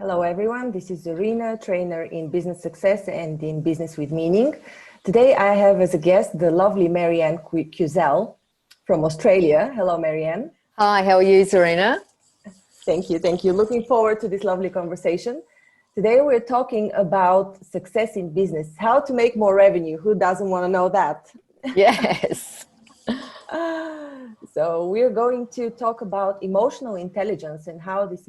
Hello everyone, this is Zorina, trainer in business success and in business with meaning. Today I have as a guest the lovely Marianne Quezel from Australia. Hello Marianne. Hi, how are you, Zorina? Thank you, thank you. Looking forward to this lovely conversation. Today we're talking about success in business, how to make more revenue. Who doesn't want to know that? Yes. So we're going to talk about emotional intelligence and how this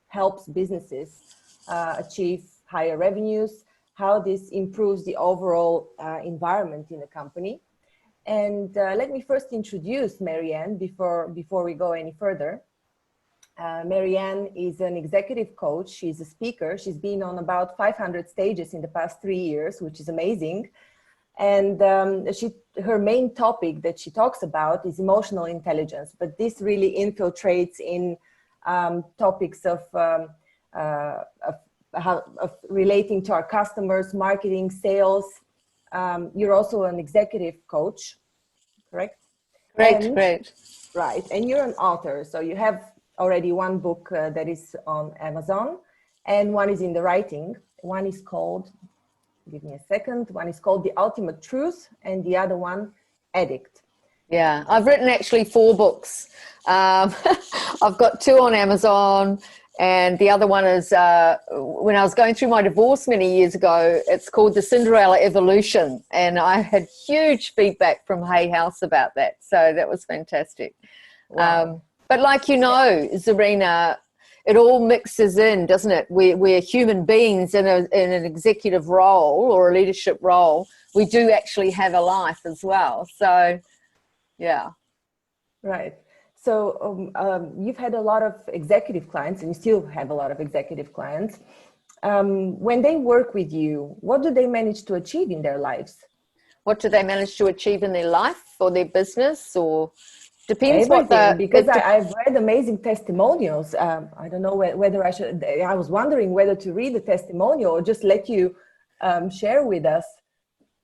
helps businesses achieve higher revenues, how this improves the overall environment in the company. And let me first introduce Marianne before we go any further. Marianne is an executive coach. She's a speaker. She's been on about 500 stages in the past 3 years, which is amazing. And her main topic that she talks about is emotional intelligence, but this really infiltrates in topics of relating to our customers, marketing, sales. You're also an executive coach, correct? Great. Right, and you're an author, so you have already one book that is on Amazon, and one is in the writing. One is called, give me a second, one is called The Ultimate Truth, and the other one, Addict. Yeah, I've written actually 4 books. I've got 2 on Amazon, and the other one is, when I was going through my divorce many years ago, it's called The Cinderella Evolution, and I had huge feedback from Hay House about that, so that was fantastic. Wow. But like you know, Zorina, it all mixes in, doesn't it? We're human beings in an executive role or a leadership role. We do actually have a life as well. So, yeah. Right. So you've had a lot of executive clients, and you still have a lot of executive clients. When they work with you, what do they manage to achieve in their lives? What do they manage to achieve in their life or their business, or depends everything? Because I've read amazing testimonials. I don't know whether I was wondering whether to read the testimonial or just let you share with us.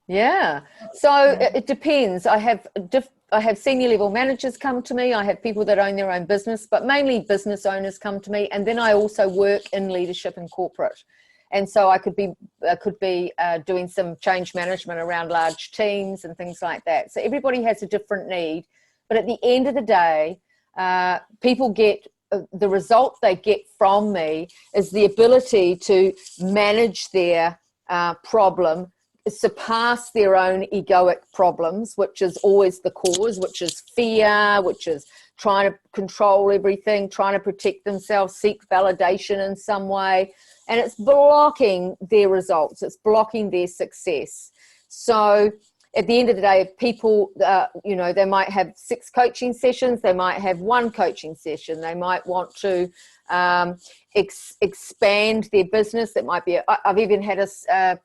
Yeah. So it depends. I have senior level managers come to me. I have people that own their own business, but mainly business owners come to me. And then I also work in leadership and corporate. And so I could be doing some change management around large teams and things like that. So everybody has a different need. But at the end of the day, people get the result they get from me is the ability to manage their problem, surpass their own egoic problems, which is always the cause, which is fear, which is trying to control everything, trying to protect themselves, seek validation in some way. And it's blocking their results. It's blocking their success. So at the end of the day, people, they might have 6 coaching sessions. They might have 1 coaching session. They might want to expand their business. That might be, I've even had a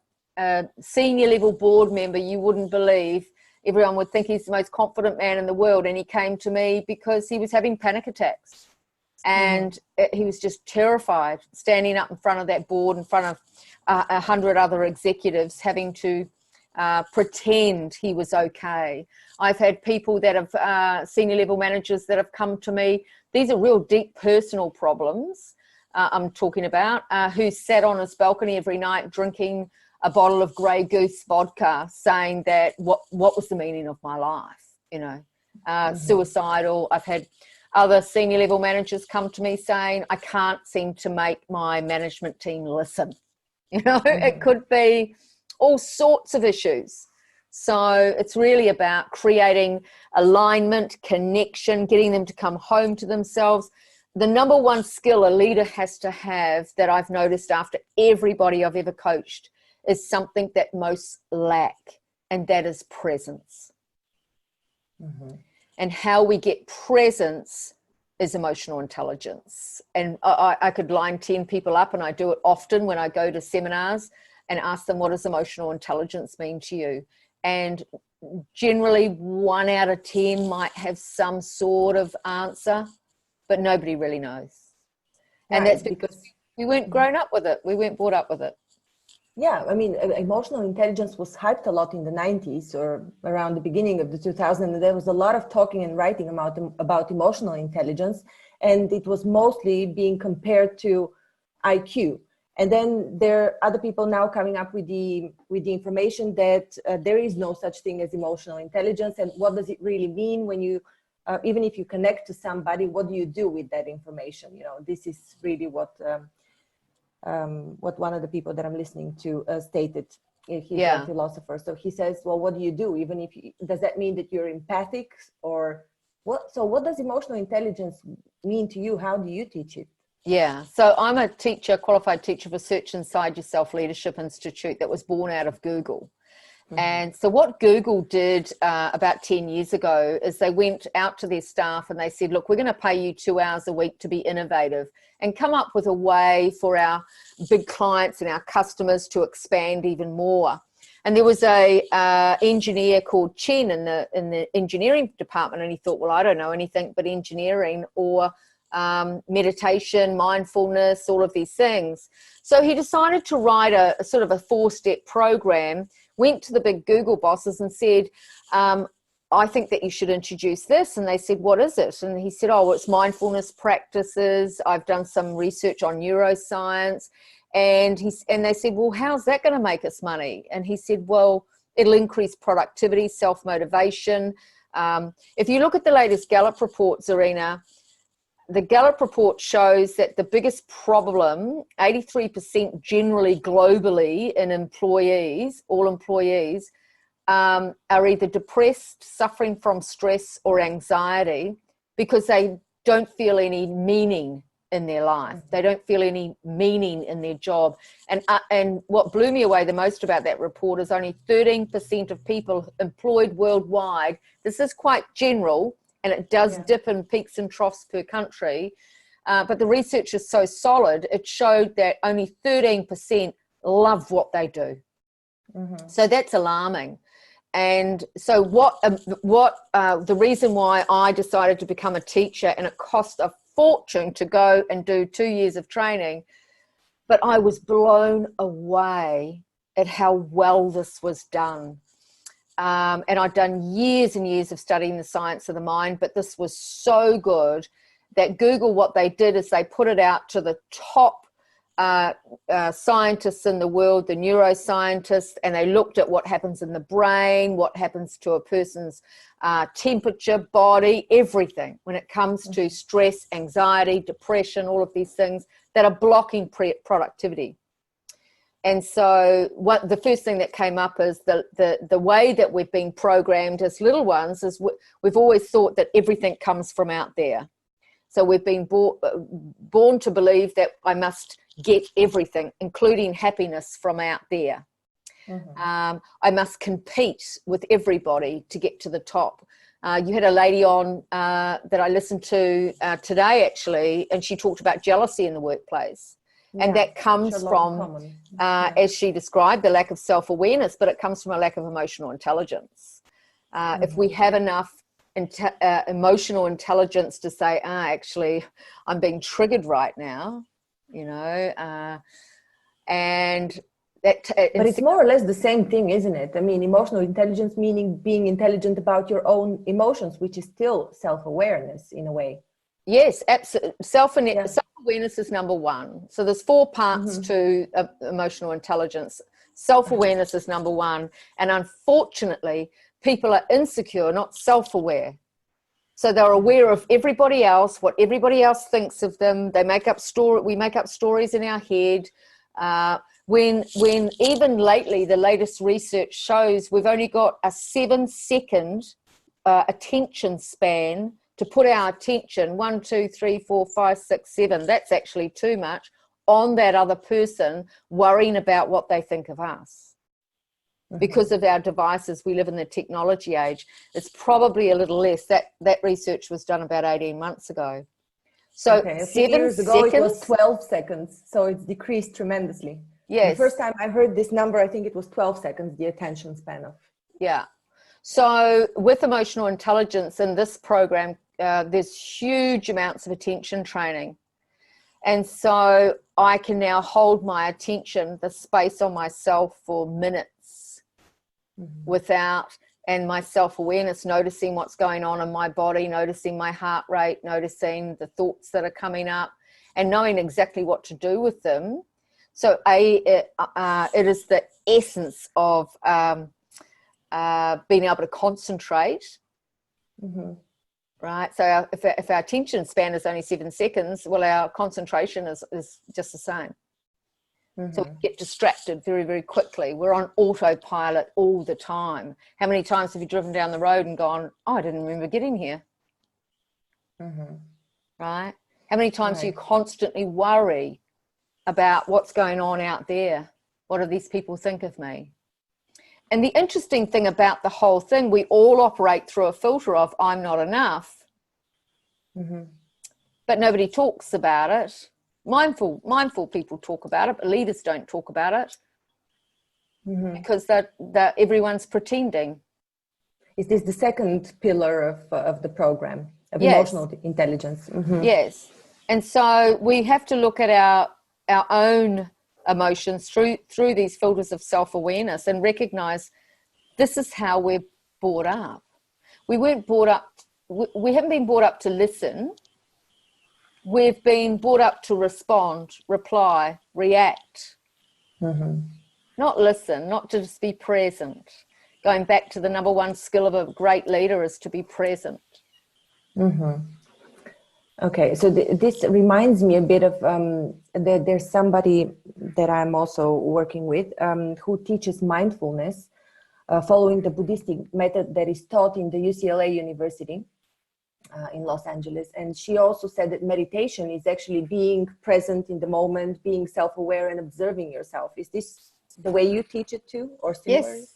senior level board member, you wouldn't believe, everyone would think he's the most confident man in the world, and he came to me because he was having panic attacks, and he was just terrified standing up in front of that board in front of 100 other executives, having to pretend he was okay. I've had people that have senior level managers that have come to me. These are real deep personal problems I'm talking about, who sat on his balcony every night drinking a bottle of Grey Goose vodka, saying that what was the meaning of my life, suicidal. I've had other senior level managers come to me saying, I can't seem to make my management team listen. It could be all sorts of issues. So it's really about creating alignment, connection, getting them to come home to themselves. The number one skill a leader has to have, that I've noticed after everybody I've ever coached, is something that most lack, and that is presence. And how we get presence is emotional intelligence. And I could line 10 people up, and I do it often when I go to seminars and ask them, what does emotional intelligence mean to you? And generally 1 out of 10 might have some sort of answer, but nobody really knows. And that's because we weren't grown up with it. We weren't brought up with it. Yeah, I mean, emotional intelligence was hyped a lot in the 90s or around the beginning of the 2000s. And there was a lot of talking and writing about emotional intelligence. And it was mostly being compared to IQ. And then there are other people now coming up with the information that there is no such thing as emotional intelligence. And what does it really mean when you, even if you connect to somebody, what do you do with that information? You know, this is really what one of the people that I'm listening to stated. He's a philosopher. So he says, well, what do you do? Even if does that mean that you're empathic, or what? So what does emotional intelligence mean to you? How do you teach it? Yeah, so I'm a teacher, qualified teacher for Search Inside Yourself Leadership Institute that was born out of Google. Mm-hmm. And so what Google did about 10 years ago is they went out to their staff and they said, look, we're going to pay you 2 hours a week to be innovative and come up with a way for our big clients and our customers to expand even more. And there was a engineer called Chen in the engineering department, and he thought, well, I don't know anything but engineering or meditation, mindfulness, all of these things. So he decided to write a sort of a 4-step program, went to the big Google bosses and said, I think that you should introduce this. And they said, what is it? And he said, oh, well, it's mindfulness practices. I've done some research on neuroscience. And they said, well, how's that going to make us money? And he said, well, it'll increase productivity, self-motivation. If you look at the latest Gallup report, Zorina, the Gallup report shows that the biggest problem, 83% generally globally in employees, all employees, are either depressed, suffering from stress or anxiety because they don't feel any meaning in their life. They don't feel any meaning in their job. And what blew me away the most about that report is only 13% of people employed worldwide. This is quite general, and it does dip in peaks and troughs per country. But the research is so solid, it showed that only 13% love what they do. Mm-hmm. So that's alarming. And so the reason why I decided to become a teacher, and it cost a fortune to go and do 2 years of training, but I was blown away at how well this was done. And I'd done years and years of studying the science of the mind, but this was so good that Google, what they did is they put it out to the top scientists in the world, the neuroscientists, and they looked at what happens in the brain, what happens to a person's temperature, body, everything when it comes to stress, anxiety, depression, all of these things that are blocking productivity. And so the first thing that came up is the way that we've been programmed as little ones is we've always thought that everything comes from out there. So we've been born to believe that I must get everything, including happiness, from out there. Mm-hmm. I must compete with everybody to get to the top. You had a lady on that I listened to today, actually, and she talked about jealousy in the workplace. And that comes from, as she described, the lack of self-awareness, but it comes from a lack of emotional intelligence. If we have enough emotional intelligence to say, actually, I'm being triggered right now, you know, and that. But it's more or less the same thing, isn't it? I mean, emotional intelligence meaning being intelligent about your own emotions, which is still self-awareness in a way. Yes, absolutely. Self-awareness is number one. So there's 4 parts to emotional intelligence. Self-awareness is number one. And unfortunately, people are insecure, not self-aware. So they're aware of everybody else, what everybody else thinks of them. They make up we make up stories in our head. When even lately, the latest research shows we've only got a 7-second attention span to put our attention, 1, 2, 3, 4, 5, 6, 7, that's actually too much, on that other person, worrying about what they think of us. Mm-hmm. Because of our devices, we live in the technology age. It's probably a little less. That research was done about 18 months ago. So a few years ago, it was 12 seconds. So it's decreased tremendously. Yes. The first time I heard this number, I think it was 12 seconds, the attention span of. Yeah. So with emotional intelligence in this program, there's huge amounts of attention training. And so I can now hold my attention, the space on myself for minutes without, and my self-awareness, noticing what's going on in my body, noticing my heart rate, noticing the thoughts that are coming up. and knowing exactly what to do with them. So it is the essence of being able to concentrate. Mm-hmm. Right. So if our attention span is only 7 seconds, well, our concentration is just the same. Mm-hmm. So we get distracted very, very quickly. We're on autopilot all the time. How many times have you driven down the road and gone, oh, I didn't remember getting here? Mm-hmm. Right. How many times do you Right. constantly worry about what's going on out there? What do these people think of me? And the interesting thing about the whole thing, we all operate through a filter of I'm not enough, Mm-hmm. but nobody talks about it. Mindful people talk about it, but leaders don't talk about it Mm-hmm. because that everyone's pretending. Is this the second pillar of the program of Yes. emotional intelligence? Mm-hmm. Yes. And so we have to look at our own emotions through these filters of self-awareness and recognize this is how we're brought up. We weren't brought up, we haven't been brought up to listen. We've been brought up to respond, reply, react. Mm-hmm. Not listen, not to just be present. Going back to the number one skill of a great leader is to be present. Mm-hmm. Okay, so this reminds me a bit of there's somebody that I'm also working with who teaches mindfulness following the Buddhistic method that is taught in the UCLA University in Los Angeles. And she also said that meditation is actually being present in the moment, being self-aware and observing yourself. Is this the way you teach it too, or similar? Yes,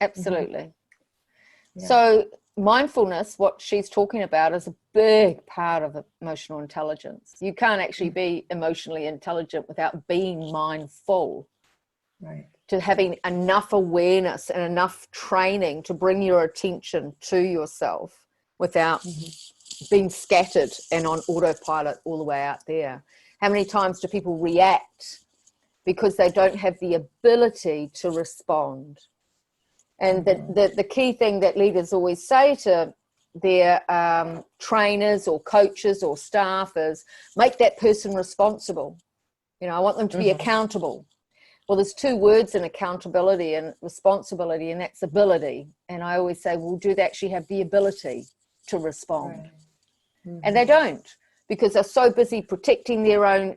absolutely. Mm-hmm. Yeah. So mindfulness, what she's talking about, is a big part of emotional intelligence. You can't actually be emotionally intelligent without being mindful. Right. To having enough awareness and enough training to bring your attention to yourself without being scattered and on autopilot all the way out there. How many times do people react because they don't have the ability to respond? And the key thing that leaders always say to their trainers or coaches or staff is make that person responsible. You know, I want them to be accountable. Well, there's two words in accountability and responsibility, and that's ability. And I always say, well, do they actually have the ability to respond? Right. Mm-hmm. And they don't, because they're so busy protecting their own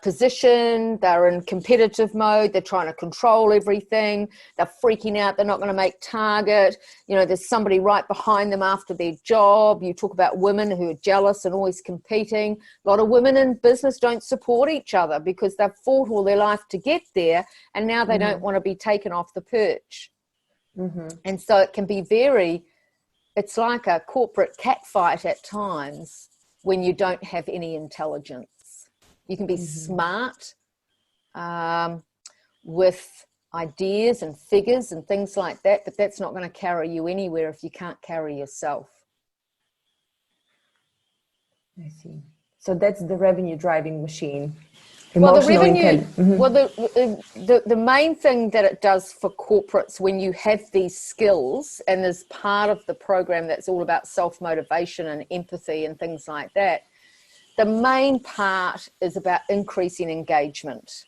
position. They're in competitive mode. They're trying to control everything. They're freaking out. They're not going to make target. You know, there's somebody right behind them after their job. You talk about women who are jealous and always competing. A lot of women in business don't support each other because they've fought all their life to get there, and now they don't want to be taken off the perch. And so it can be it's like a corporate catfight at times when you don't have any intelligence. You can be smart with ideas and figures and things like that, but that's not going to carry you anywhere if you can't carry yourself. I see. So that's the revenue driving machine. Well, the revenue, well, the main thing that it does for corporates when you have these skills, and there's part of the program that's all about self-motivation and empathy and things like that, the main part is about increasing engagement.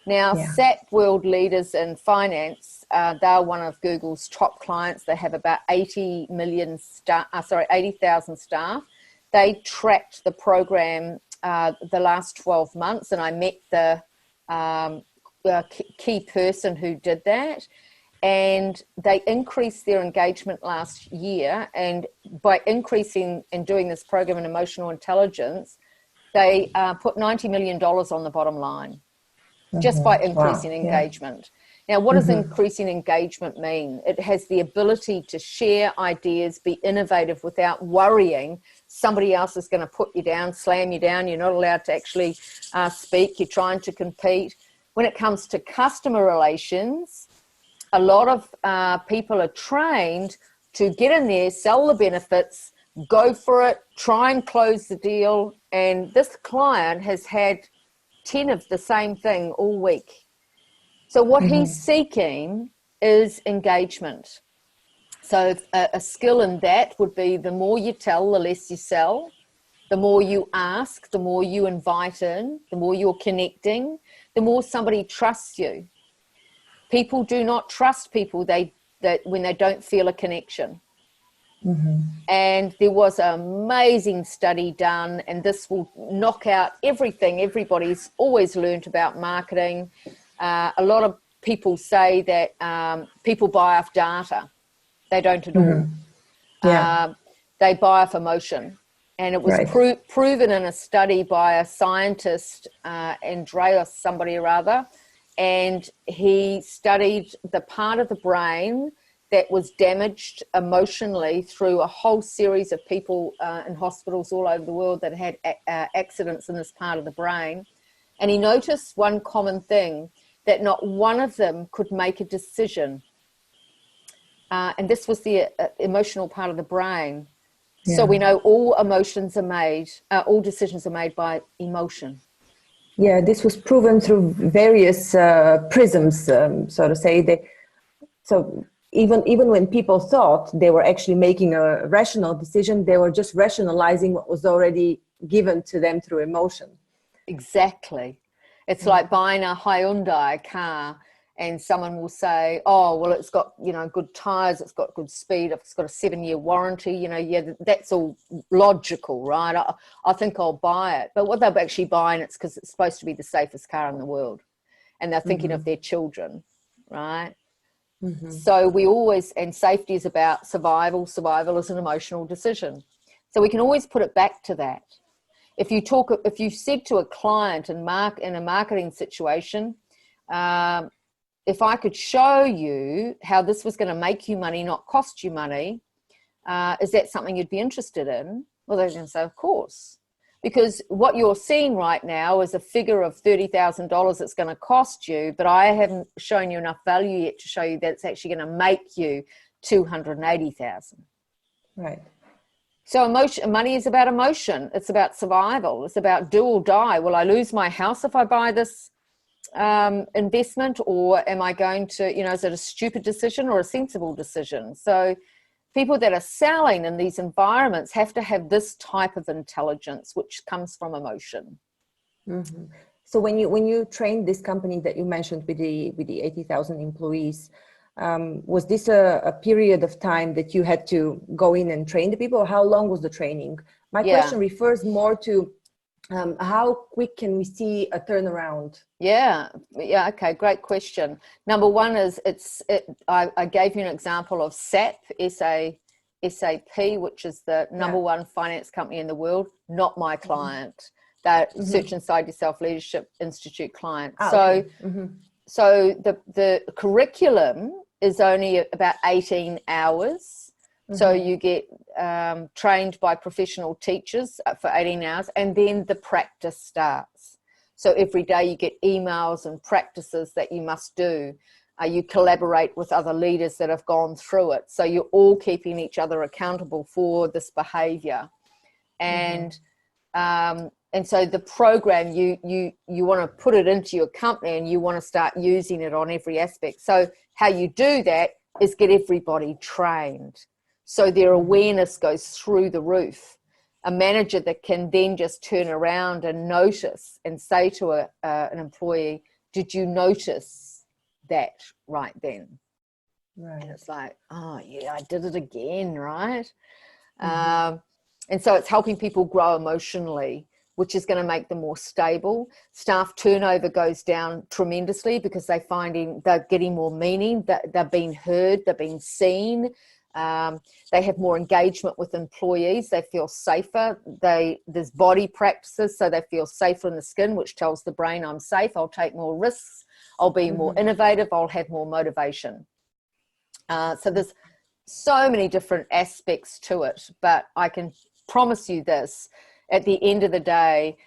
Now, SAP World Leaders in Finance, they're one of Google's top clients. They have about 80,000 staff. They tracked the program the last 12 months, and I met the key person who did that. And they increased their engagement last year. And by increasing and doing this program in emotional intelligence, they put $90 million on the bottom line just by increasing engagement. Now, what does increasing engagement mean? It has the ability to share ideas, be innovative without worrying somebody else is going to put you down, slam you down. You're not allowed to actually speak. You're trying to compete. When it comes to customer relations, a lot of people are trained to get in there, sell the benefits, go for it, try and close the deal. And this client has had 10 of the same thing all week. So what he's seeking is engagement. So a skill in that would be the more you tell, the less you sell. The more you ask, the more you invite in, the more you're connecting, the more somebody trusts you. People do not trust people when they don't feel a connection. And there was an amazing study done, and this will knock out everything everybody's always learned about marketing. A lot of people say that people buy off data. They don't at all. They buy off emotion. And it was proven in a study by a scientist, Andreas somebody or other, and he studied the part of the brain that was damaged emotionally through a whole series of people in hospitals all over the world that had accidents in this part of the brain. And he noticed one common thing, that not one of them could make a decision. And this was the emotional part of the brain. Yeah. So we know all emotions are made, all decisions are made by emotion. Yeah, this was proven through various prisms, so to say. So even when people thought they were actually making a rational decision, they were just rationalizing what was already given to them through emotion. Exactly. It's like buying a Hyundai car, and someone will say, oh, well, it's got, good tires, it's got good speed, it's got a 7-year warranty, that's all logical, right? I think I'll buy it. But what they're actually buying, it's because it's supposed to be the safest car in the world. And they're thinking of their children, right? So we always, and safety is about survival. Survival is an emotional decision. So we can always put it back to that. If you said to a client in a marketing situation, if I could show you how this was going to make you money, not cost you money, is that something you'd be interested in? Well, they're going to say, of course. Because what you're seeing right now is a figure of $30,000 that's going to cost you, but I haven't shown you enough value yet to show you that it's actually going to make you $280,000. Right. So money is about emotion. It's about survival. It's about do or die. Will I lose my house if I buy this investment, or am I going to, is it a stupid decision or a sensible decision? So people that are selling in these environments have to have this type of intelligence, which comes from emotion. So when you trained this company that you mentioned with the 80,000 employees, was this a period of time that you had to go in and train the people, or how long was the training? My question refers more to how quick can we see a turnaround? Yeah. Okay. Great question. Number one is I gave you an example of SAP, SAP, which is the number one finance company in the world, not my client. That Search Inside Yourself Leadership Institute client. So the curriculum is only about 18 hours. So you get trained by professional teachers for 18 hours, and then the practice starts. So every day you get emails and practices that you must do. You collaborate with other leaders that have gone through it. So you're all keeping each other accountable for this behavior. And so the program, you want to put it into your company, and you want to start using it on every aspect. So how you do that is get everybody trained, so their awareness goes through the roof. A manager that can then just turn around and notice and say to an employee, did you notice that right then? Right. And it's like, oh yeah, I did it again, right? And so it's helping people grow emotionally, which is going to make them more stable. Staff turnover goes down tremendously because they're getting more meaning, that they're being heard, they're being seen. They have more engagement with employees. They feel safer. There's body practices, so they feel safer in the skin, which tells the brain, I'm safe, I'll take more risks, I'll be more innovative, I'll have more motivation. So there's so many different aspects to it, but I can promise you this, at the end of the day,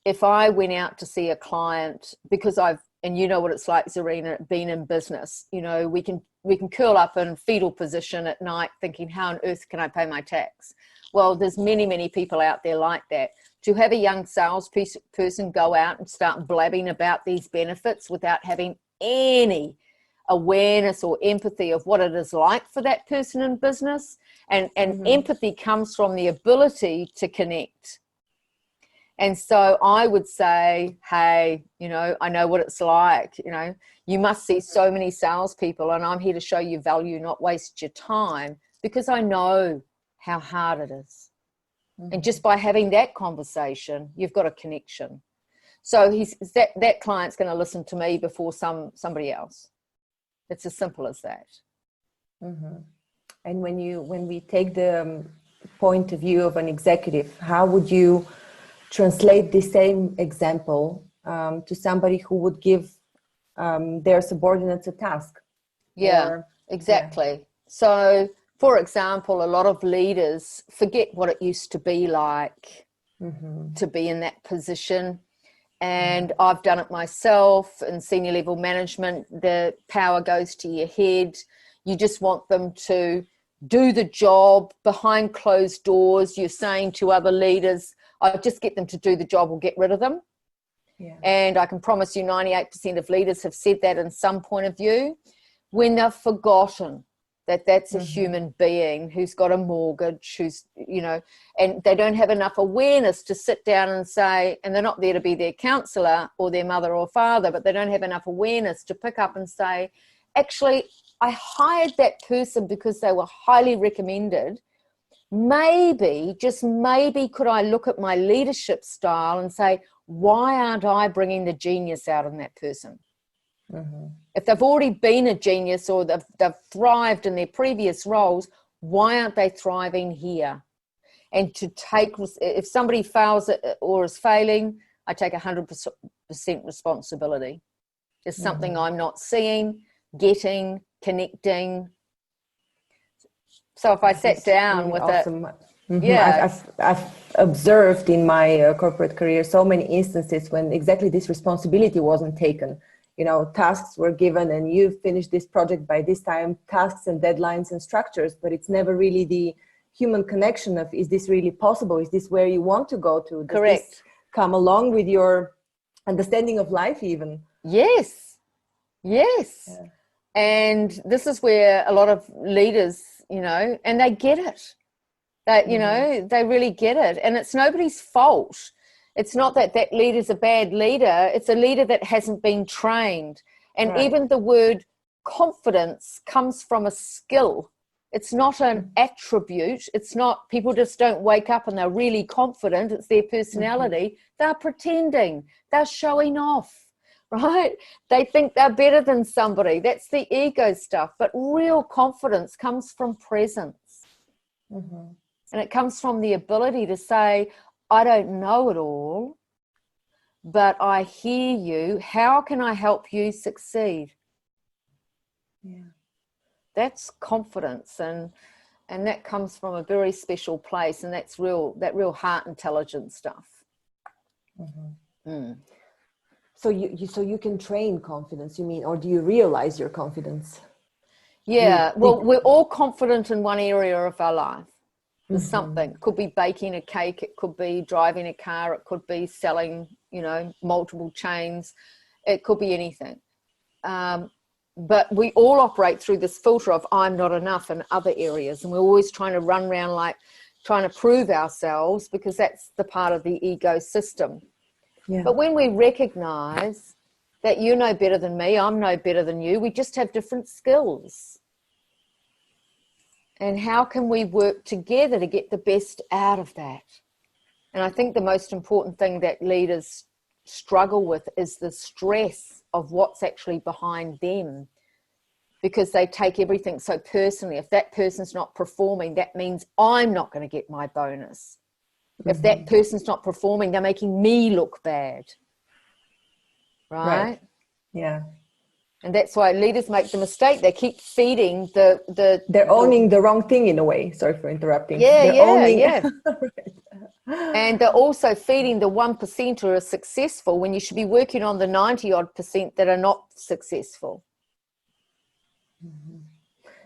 if I went out to see a client, because and you know what it's like, Zorina, being in business, we can curl up in fetal position at night thinking, how on earth can I pay my tax? Well, there's many, many people out there like that. To have a young salesperson go out and start blabbing about these benefits without having any awareness or empathy of what it is like for that person in business, and empathy comes from the ability to connect. And so I would say, hey, you know, I know what it's like. You know, you must see so many salespeople, and I'm here to show you value, not waste your time, because I know how hard it is. And just by having that conversation, you've got a connection. So that client's going to listen to me before somebody else. It's as simple as that. And when we take the point of view of an executive, how would you translate the same example to somebody who would give their subordinates a task? Exactly. So, for example, a lot of leaders forget what it used to be like to be in that position. And I've done it myself in senior level management. The power goes to your head. You just want them to do the job behind closed doors. You're saying to other leaders, I'll just get them to do the job or get rid of them. Yeah. And I can promise you 98% of leaders have said that in some point of view, when they've forgotten that that's a human being who's got a mortgage, who's, you know, and they don't have enough awareness to sit down and say, and they're not there to be their counselor or their mother or father, but they don't have enough awareness to pick up and say, actually, I hired that person because they were highly recommended. Maybe, just maybe, could I look at my leadership style and say, why aren't I bringing the genius out in that person? If they've already been a genius or they've thrived in their previous roles, why aren't they thriving here? And to take, if somebody fails or is failing, I take 100% responsibility. There's something I'm not seeing, getting, connecting. So if I sat down with awesome. I've observed in my corporate career so many instances when exactly this responsibility wasn't taken. You know, tasks were given and you finished this project by this time, tasks and deadlines and structures, but it's never really the human connection of, is this really possible? Is this where you want to go to? Does Correct. This come along with your understanding of life even? Yes. Yeah. And this is where a lot of leaders, you know, and they get it. That, you know, they really get it. And it's nobody's fault. It's not that that leader's a bad leader. It's a leader that hasn't been trained. And even the word confidence comes from a skill. It's not an attribute. It's not, people just don't wake up and they're really confident. It's their personality. They're pretending. They're showing off, right? They think they're better than somebody. That's the ego stuff. But real confidence comes from presence. And it comes from the ability to say, I don't know it all, but I hear you. How can I help you succeed? Yeah. That's confidence, and that comes from a very special place, and that's real heart intelligence stuff. So you can train confidence, you mean, or do you realize your confidence? Yeah, well, we're all confident in one area of our life. There's something. It could be baking a cake. It could be driving a car. It could be selling, you know, multiple chains. It could be anything. But we all operate through this filter of I'm not enough in other areas. And we're always trying to run around like trying to prove ourselves, because that's the part of the ego system. Yeah. But when we recognize that you're no better than me, I'm no better than you, we just have different skills. And how can we work together to get the best out of that? And I think the most important thing that leaders struggle with is the stress of what's actually behind them, because they take everything so personally. If that person's not performing, that means I'm not going to get my bonus. If that person's not performing, they're making me look bad. Right? Yeah. And that's why leaders make the mistake. They keep feeding they're owning the wrong thing in a way. Sorry for interrupting. Yeah. And they're also feeding the 1% who are successful when you should be working on the 90-odd% that are not successful.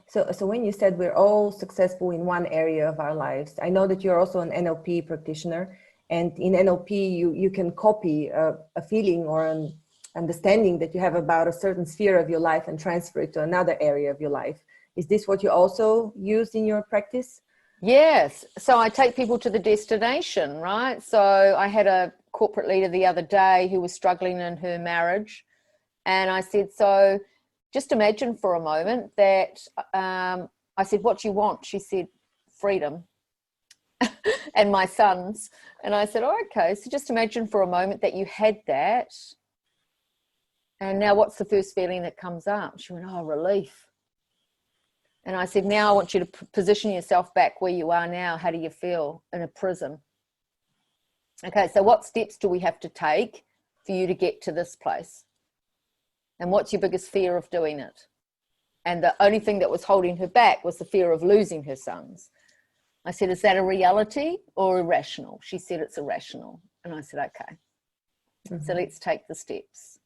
So when you said we're all successful in one area of our lives, I know that you're also an NLP practitioner, and in NLP you can copy a feeling or an understanding that you have about a certain sphere of your life and transfer it to another area of your life. Is this what you also use in your practice? Yes. So I take people to the destination, right? So I had a corporate leader the other day who was struggling in her marriage. And I said, so just imagine for a moment that, I said, what do you want? She said, freedom and my sons. And I said, oh, okay. So just imagine for a moment that you had that. And now what's the first feeling that comes up? She went, oh, relief. And I said, now I want you to position yourself back where you are now. How do you feel? In a prison. Okay, so what steps do we have to take for you to get to this place? And what's your biggest fear of doing it? And the only thing that was holding her back was the fear of losing her sons. I said, is that a reality or irrational? She said, it's irrational. And I said, okay. So let's take the steps.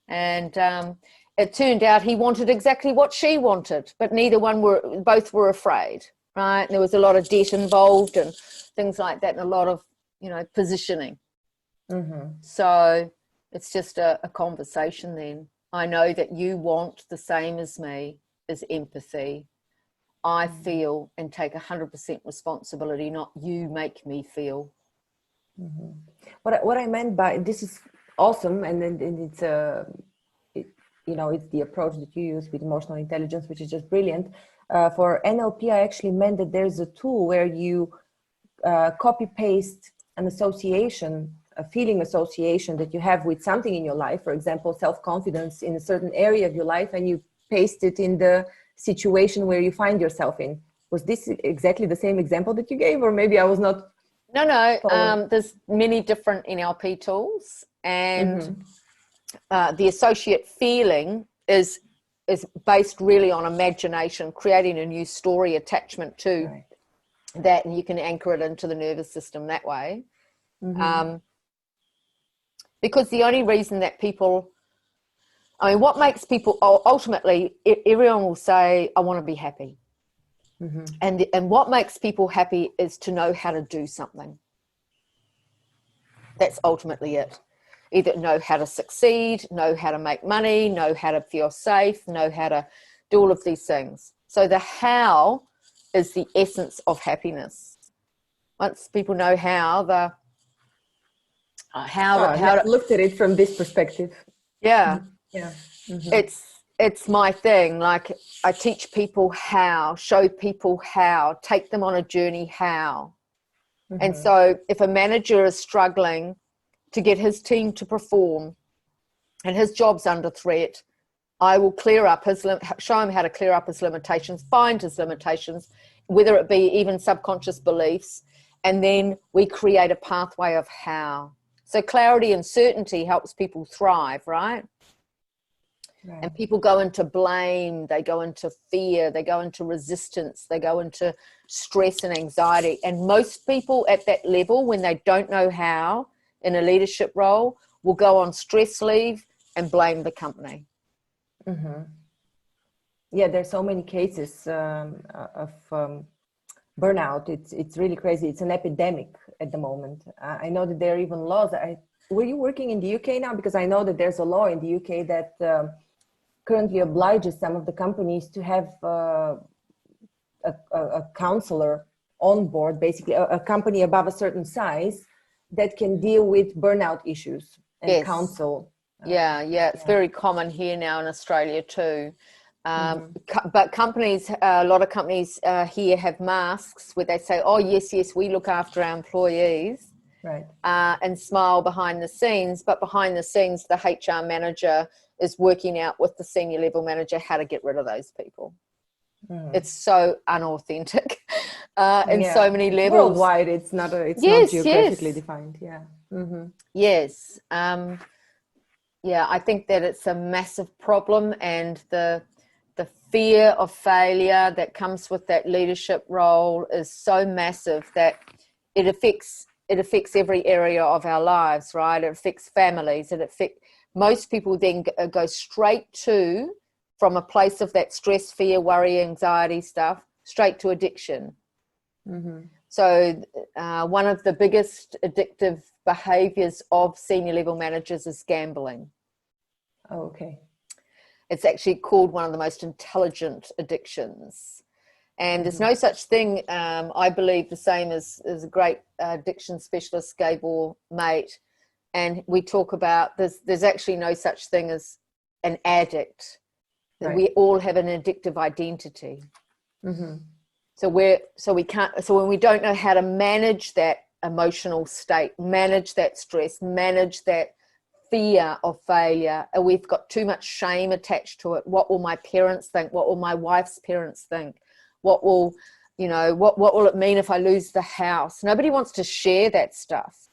And it turned out he wanted exactly what she wanted, but both were afraid, right? And there was a lot of debt involved and things like that, and a lot of, positioning. So it's just a conversation then. I know that you want the same as me, is empathy. I feel and take 100% responsibility, not you make me feel. What I meant by this is awesome, and it's it's the approach that you use with emotional intelligence, which is just brilliant. For NLP, I actually meant that there's a tool where you copy paste an association, a feeling association that you have with something in your life, for example, self-confidence in a certain area of your life, and you paste it in the situation where you find yourself in. Was this exactly the same example that you gave, or maybe I was not? No. There's many different NLP tools, and the associate feeling is based really on imagination, creating a new story attachment to that, and you can anchor it into the nervous system that way. Because the only reason that what makes people, ultimately, everyone will say, I want to be happy. And what makes people happy is to know how to do something. That's ultimately it. Either know how to succeed, know how to make money, know how to feel safe, know how to do all of these things. So the how is the essence of happiness. Once people know how, I looked at it from this perspective. Yeah. It's my thing. Like, I teach people how, show people how, take them on a journey how. And so if a manager is struggling to get his team to perform and his job's under threat, I will show him how to clear up his limitations, find his limitations, whether it be even subconscious beliefs, and then we create a pathway of how. So clarity and certainty helps people thrive, right? And people go into blame, they go into fear, they go into resistance, they go into stress and anxiety. And most people at that level, when they don't know how in a leadership role, will go on stress leave and blame the company. Yeah, there's so many cases of burnout. It's really crazy. It's an epidemic at the moment. I know that there are even laws. Were you working in the UK now? Because I know that there's a law in the UK that currently obliges some of the companies to have a counselor on board, basically a company above a certain size that can deal with burnout issues and counsel. It's very common here now in Australia too. But companies, a lot of companies here have masks where they say, oh, yes, we look after our employees. Right. And smile behind the scenes, but behind the scenes, the HR manager is working out with the senior level manager how to get rid of those people. It's so unauthentic in so many levels. Worldwide, it's not geographically defined. Yes. I think that it's a massive problem, and the fear of failure that comes with that leadership role is so massive that it affects every area of our lives, right? It affects families. Most people then go straight from a place of that stress, fear, worry, anxiety stuff, straight to addiction. So one of the biggest addictive behaviors of senior level managers is gambling. Oh, okay. It's actually called one of the most intelligent addictions. And there's no such thing, I believe, the same as a great addiction specialist, Gabor Mate, and we talk about there's actually no such thing as an addict. Right. We all have an addictive identity. So when we don't know how to manage that emotional state, manage that stress, manage that fear of failure, and we've got too much shame attached to it. What will my parents think? What will my wife's parents think? What will it mean if I lose the house? Nobody wants to share that stuff.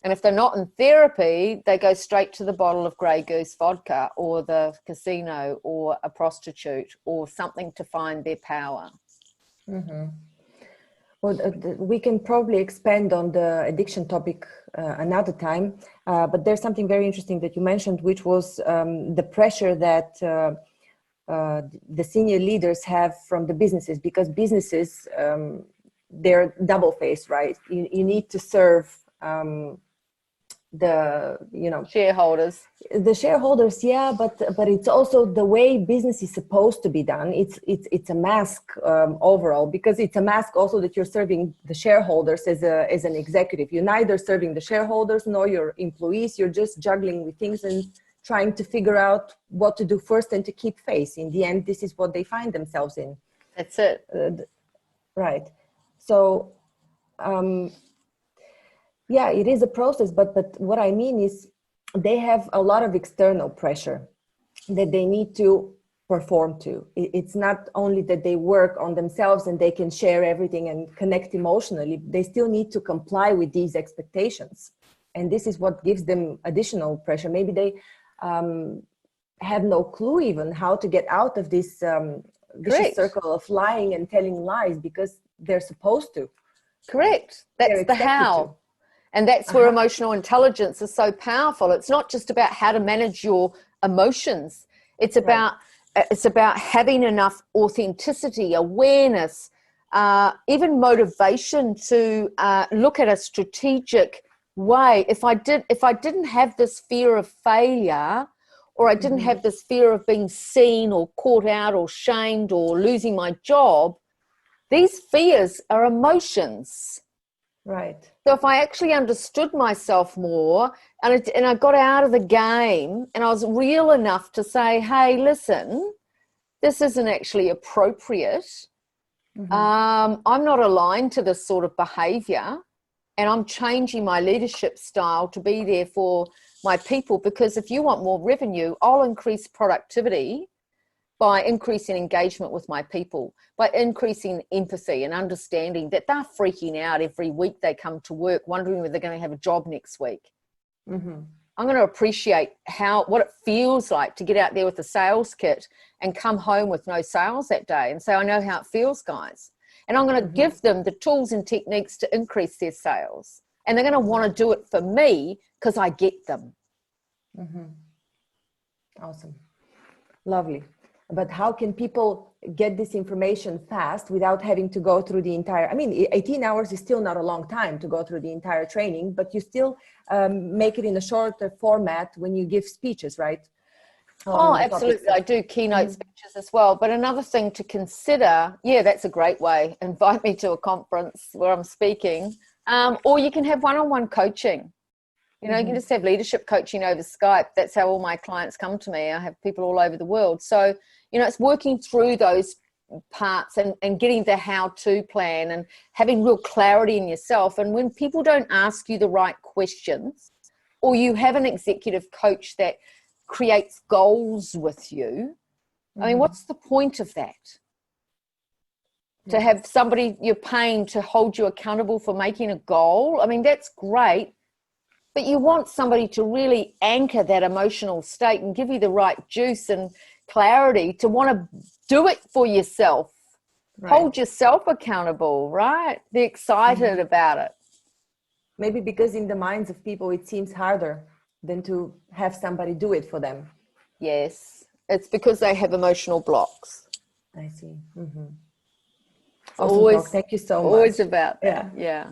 And if they're not in therapy, they go straight to the bottle of Grey Goose vodka or the casino or a prostitute or something to find their power. Well, we can probably expand on the addiction topic another time, but there's something very interesting that you mentioned, which was the pressure that the senior leaders have from the businesses, because businesses, they're double-faced, right? You need to serve the shareholders, yeah, but it's also the way business is supposed to be done. It's a mask overall, because it's a mask also that you're serving the shareholders as an executive. You're neither serving the shareholders nor your employees. You're just juggling with things and trying to figure out what to do first and to keep face. In the end, this is what they find themselves in. That's it. Right. So yeah, it is a process, but what I mean is they have a lot of external pressure that they need to perform to. It's not only that they work on themselves and they can share everything and connect emotionally, they still need to comply with these expectations. And this is what gives them additional pressure. Maybe they have no clue even how to get out of this vicious circle of lying and telling lies because they're supposed to. Correct. That's the how. And that's where emotional intelligence is so powerful. It's not just about how to manage your emotions. It's about having enough authenticity, awareness, even motivation to look at a strategic way. If I didn't have this fear of failure, or I didn't have this fear of being seen or caught out or shamed or losing my job, these fears are emotions. Right. So if I actually understood myself more and I got out of the game and I was real enough to say, hey, listen, this isn't actually appropriate. I'm not aligned to this sort of behavior, and I'm changing my leadership style to be there for my people, because if you want more revenue, I'll increase productivity by increasing engagement with my people, by increasing empathy and understanding that they're freaking out every week they come to work, wondering whether they're going to have a job next week. I'm going to appreciate what it feels like to get out there with a sales kit and come home with no sales that day and say, I know how it feels, guys. And I'm going to give them the tools and techniques to increase their sales. And they're going to want to do it for me because I get them. Awesome. Lovely. But how can people get this information fast without having to go through the entire, 18 hours is still not a long time to go through the entire training, but you still make it in a shorter format when you give speeches, right? Oh, absolutely. I do keynote speeches as well. But another thing to consider, that's a great way. Invite me to a conference where I'm speaking, or you can have one-on-one coaching. You can just have leadership coaching over Skype. That's how all my clients come to me. I have people all over the world. So, it's working through those parts and getting the how-to plan and having real clarity in yourself. And when people don't ask you the right questions, or you have an executive coach that creates goals with you, what's the point of that? To have somebody you're paying to hold you accountable for making a goal, that's great. But you want somebody to really anchor that emotional state and give you the right juice and clarity to want to do it for yourself. Right. Hold yourself accountable, right? Be excited about it. Maybe because in the minds of people, it seems harder than to have somebody do it for them. Yes. It's because they have emotional blocks. I see. Awesome always, talk. Thank you so much. Always about that. Yeah.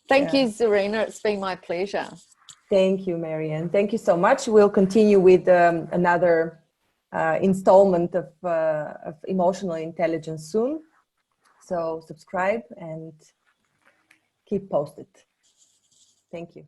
Thank you, Zorina. It's been my pleasure. Thank you, Marianne. Thank you so much. We'll continue with another installment of emotional intelligence soon. So subscribe and keep posted. Thank you.